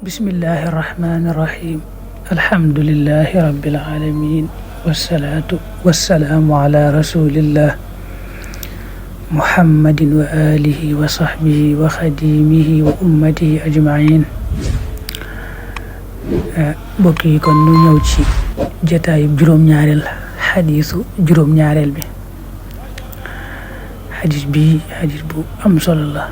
bismillahi irrahmani irrahim alhamdulilahi rabbil alamin wasalaatu wasalaamu ala rasulillah muhammadin wa alihi wa sahbihi wa xadimihi wa ummatihi ajmain. mbokk yi kon nu ñëw ci jataayub juróom-ñaareel xadiisu juróom-ñaareel bi. xadiis bi xadiis bu am solo la.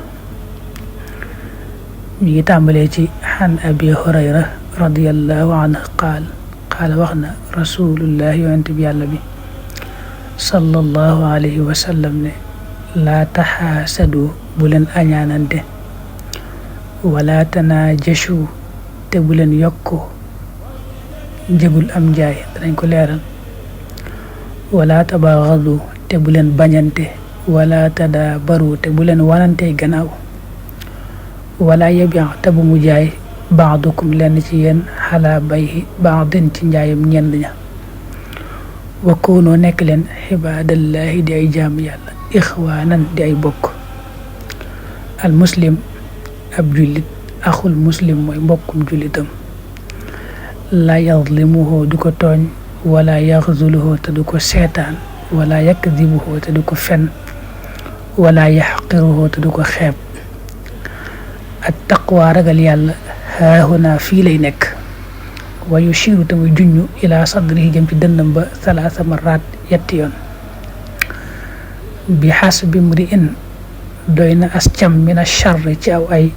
mi ngi tàmbalee ci xan abi hurayra radiallahu anhu qaala wax na rasulullah yonent bi yàlla bi sallallahu alayhi wa sallam ne laa taxaasadu bu leen añaanante wala tanaajashu te bu leen yokku njëgul am njaay danañ ko leeral wala tabaagadu te bu leen bañante wala tadaabaru te bu leen wanante gannaaw wala yabian te bu mu jaay baadukum lenn ci yéen xalaa bay baadin ci njaayam ñenn ña wa koonoo nekk leen xibaadallahi di ay jaam yàlla ixwaanan di ay bokk. al muslim ab jullit axul muslim mooy mbokkum jullitam la yazlimuhu du ko tooñ wala yaxzuluhu te du ko seetaan wala yakdibuhu te du ko fen wala yaxqiruhu te du ko xeeb. at taqwa ragal yàlla haahuna fii lay nekk wa yushiru te muy junñu ila sadrihi jëm ci dënnam ba salaasa maraat yetti yoon. bi xasbi mri'in doy na as cam mina charri ci aw ay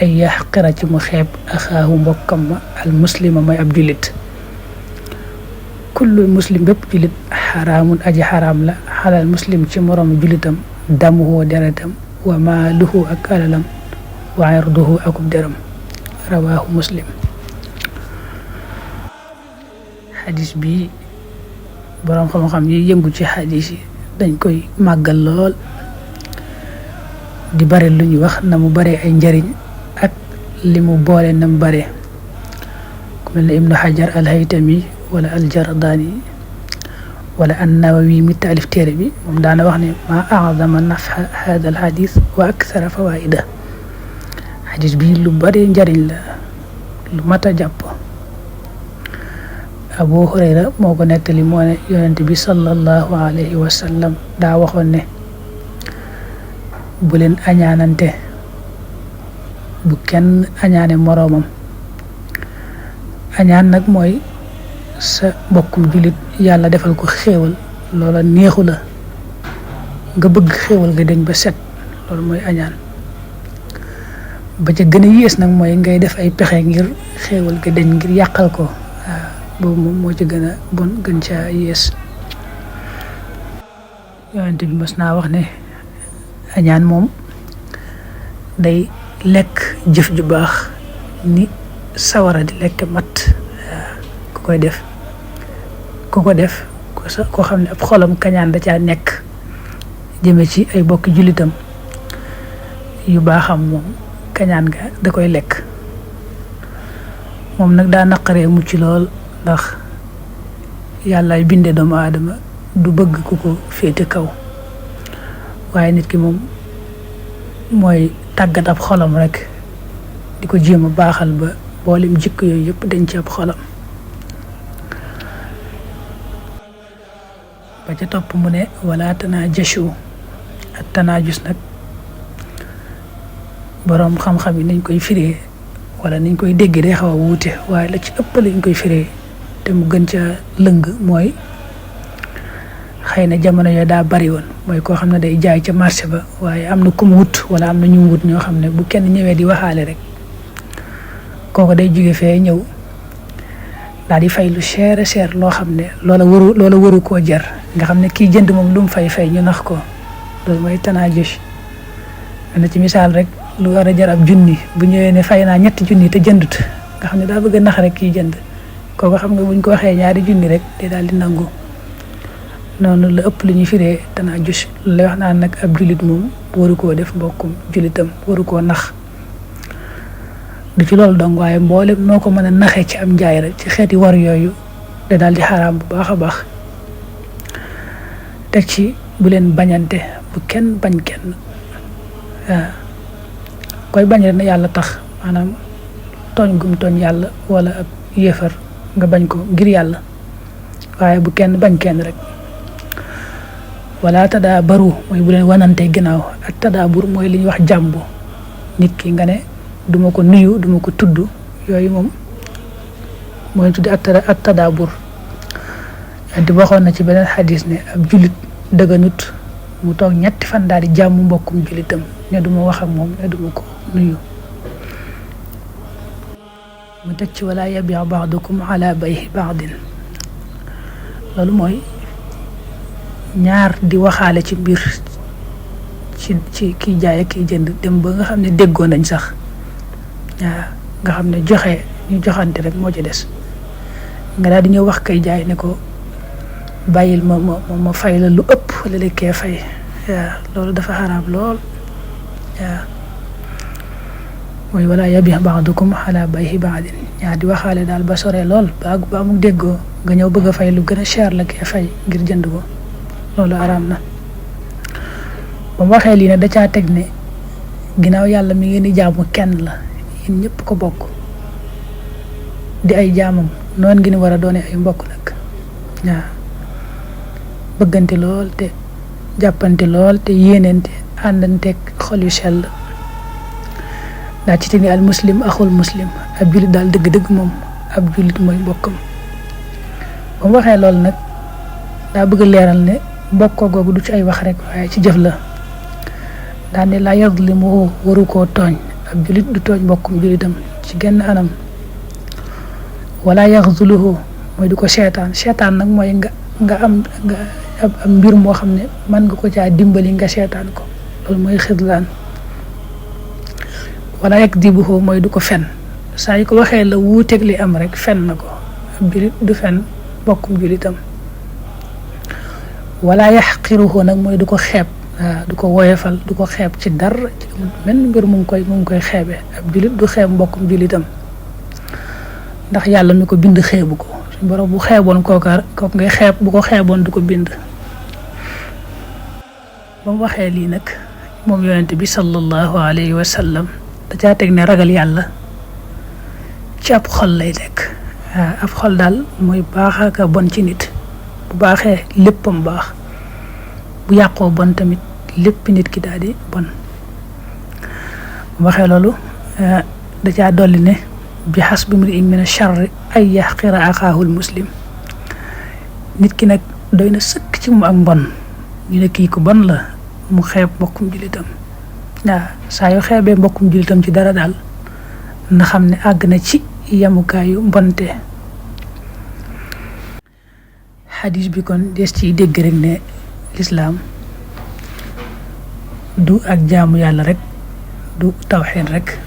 yaxqira ci mu xeeb axaahu mbokkam ma al muslima mooy ab jullit. kullu muslim bépp jullit xaraamun aji xaraam la xalal muslim ci moroom jullitam damuhu deretam wa maaluhu ak alalam wa irduhu akub deram rawaahu muslim. xadis bi boroom xam-xam yi yëngu ci xadis yi dañ koy màggal lool di bare lu ñu wax na mu bare ay njariñ ak li mu boole na mu bare ku mel ne ibnu xajar alhaytami wala aljardaani wala annawawi mi taalif téere bi moom daana wax ne ma a'zama nafha hada alxadis wa akthara fawaida. xadis bi lu bari njariñ la lu mat a jàpp. abu hurayra moo ko nettali moo ne yonent bi sallallahu alayhi wa sallam daa waxoon ne bu leen añaanante bu kenn añaane moroomam. añaan nag mooy sa mbokkum jullit yàlla defal ko xéewal loola neexu la nga bëgg xéewal nga dañ ba set loolu mooy añaan. ba ca gën a yées nag mooy ngay def ay pexe ngir xéewal ga dañ ngir yàqal ko waaw boobu moom moo ci gën a bon gën caa yées. yonent bi mas naa wax ne añaan moom day lekk jëf ju baax ni sawara di lekk mat. waaw ku ko def koo xam ne ab xolam kañaan da caa nekk jëme ci ay bokki jullitam yu baaxam moom kañaan ga da koy lekk. moom nag daa naqaree mucc lool ndax yàllaay binde doomu aadama du bëgg ku ko féete kaw waaye nit ki moom mooy tàggat ab xolam rek di ko jéem a baaxal ba mboolem jikko yooyu yëpp dañ ci ab xolam. ba ca topp mu ne wala tanaajashu ak tanaajus nag boroom xam-xam yi nañ koy firee wala nañ koy dégg day xaw a wuute waaye la ci ëpp lañ koy firee te mu gën ca lëng mooy xëy na jamono yooyu daa bari woon mooy koo xam ne day jaay ca marché ba waaye am na ku mu wut wala am na ñu mu wut ñoo xam ne bu kenn ñëwee di waxaale rek kooku day jóge fee ñëw daal di fay lu cher loo xam ne loola waru koo jar nga xam ne kii jënd moom lu mu fay ñu nax ko loolu mooy tanaajus. na ci misaal rek lu war a jar ab junni bu ñëwee ne fay naa ñetti junni te jëndut nga xam ne daa bëgg a nax rek kii jënd kooku xam nga buñ ko waxee ñaari junni rek day daal di nangu. noonu la ëpp lu ñuy firee tanaajus lay wax naan nag ab jullit moom waru koo def mbokkum jullitam waru koo nax. du ci loolu dong waaye mboolem noo ko mën a naxee ci am njaay rek ci xeeti war yooyu da daal di xaraam bu baax a baax. teg ci bu leen bañante bu kenn bañ kenn waaw koy bañ rek ne yàlla tax maanaam tooñ gum tooñ yàlla wala ab yéefar nga bañ ko ngir yàlla waaye bu kenn bañ kenn rek. wala tadaa baru mooy bu leen wanante ginnaaw ak tadaa bur mooy li ñuy wax jàmbu nit ki nga ne duma ko nuyu duma ko tudd yooyu moom mooy tuddi ak tadaa bur di waxoon na ci beneen xadis ne ab jullit dëgganut mu toog ñetti fan daal di jàmm mbokkum jullitam ne duma wax ak moom ne duma ko nuyu. mu teg ci wala yabi ba'dukum ala bay'i ba'din loolu mooy ñaar di waxaale ci mbir ci kiy jaay ak kiy jënd dem ba nga xam ne déggoo nañ sax waaw nga xam ne ñu joxante rek moo ci des nga daal di ñëw wax kay jaay ne ko bàyyil ma fay la lu ëpp la la kee fay waaw loolu dafa xaraam lool waaw mooy wala yabi ba'dukum ala bay'i ba'din ñaar di waxaale daal ba sore lool ba mu déggoo nga ñëw bëgg a fay lu gën a cher la kee fay ngir jënd ko loolu araam na. ba mu waxee lii ne da caa teg ne ginnaaw yàlla mi ngeen di jaamu kenn la yéen ñëpp ko bokk di ay jaamam noonu ngeen war a doone ay mbokk nag waaw bëggante lool te jàppante lool te yéenante àndanteeg xol yu sell daa ci teg ne al muslim axul muslim ab jullit daal dëgg-dëgg moom ab jullit mooy mbokkam. ba mu waxee loolu nag daa bëgg leeral ne mbokkoo googu du ci ay wax rek waaye ci jëf la daan ne laa yazlimuhu waru koo tooñ ab jullit du tooñ mbokkum jullitam ci genn anam wala yaxzuluhu mooy du ko seetaan nag mooy nga am mbir moo xam ne mën nga ko caa dimbali nga seetaan ko loolu mooy xidlaan. wala yakdibuhu mooy du ko fen saa yu ko waxee la wuuteeg li am rek fen na ko ab jullit du fen mbokkum jullitam. wala yaxqiruhu nag mooy du ko xeeb du ko woyefal du ko xeeb ci dara ci benn mbir mu ngi koy xeebe ab jullit du xeeb mbokkum jullitam ndax yàlla mi ko bind xeebu ko suñu borom bu xeeboon kooku ngay xeeb bu ko xeeboon du ko bind. ba mu waxee lii nag moom yonent bi sallallahu alayhi wa sallam da caa teg ne ragal yàlla ci ab xol lay nekk ab xol daal mooy baax ak bon ci nit. bu baaxee léppam baax bu yàqoo bon tamit lépp nit ki daal di bon. bu waxee loolu da caa dolli ne bi hasbi mri'in mina sharri ay yaxqira axaahul muslim nit ki nag doy na sëkk ci mu ak mbon ñu ne kii ko bon la mu xeeb mbokkum jullitam waaw saa yoo xeebee mbokkum jullitam ci dara daal na xam ne àgg na ci yemukaayu mbonte. xadis bi kon des ciy dégg rek ne lislaam du ak jaamu yàlla rek du tawxiid rek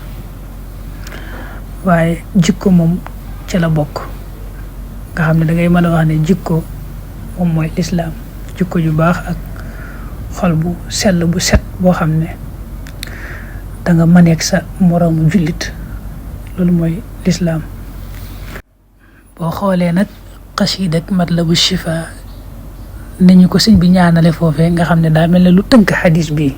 waaye jikko moom ci la bokk nga xam ne dangay mën a wax ne jikko moom mooy lislaam jikko ju baax ak xol bu sell bu set boo xam ne danga mëneeg sa moroomu jullit loolu mooy lislaam. boo xoolee nag xasiida ak Matlabu Chifa nañu ko sëñ bi ñaanale foofee nga xam ne daa mel ne lu tënk xadis bi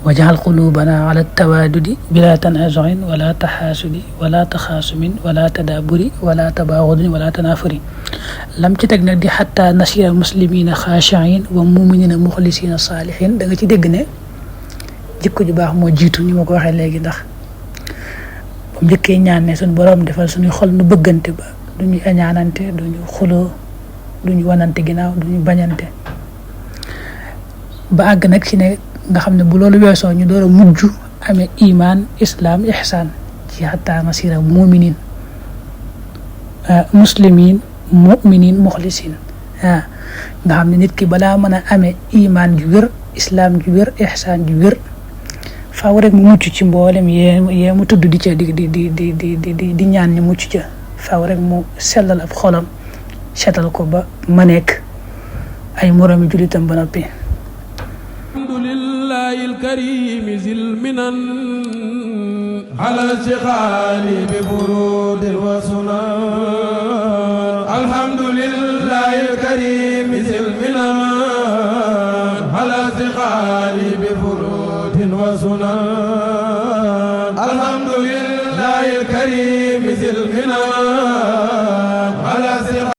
wajal qulubana ala tawaadudi bila tanazuin wala taxaasudi wala taxaasumin wala tadaaburi wala tabaagudin wala tanaafuri lam ci teg nag di xatta nasira muslimina xaashiin wa muminina muxlisina saalihin da nga ci dégg ne jikko ju baax moo jiitu ni ma ko waxee léegi ndax ba mu njëkkee ñaan ne suñu borom defal suñuy xol nu bëggante ba duñu añaanante duñu xuloo duñu wanante ginnaaw duñu bañante ba àgg nag ci ne nga xam ne bu loolu weesoo ñu door a mujj amee iman islam ihsan ci xataa nasira muminin muslimin muminin muxlisin nga xam ne nit ki balaa mën a amee iman ju wér islam ju wér ihsan ju wér faaw rek mu mucc ci mboolem yee mu tudd di ca di ñaan ñu mucc ca faaw rek mu sellal ab xolam setal ko ba ma nekk ay moroomi jullitam ba noppi. alhamdulillahi alkarim zil minan ala shikhali bi furudin wa sunan alhamdulillahi alkarim zil minan ala shikhali bi furudin wa sunan alhamdulillahi الكريم ذي المنن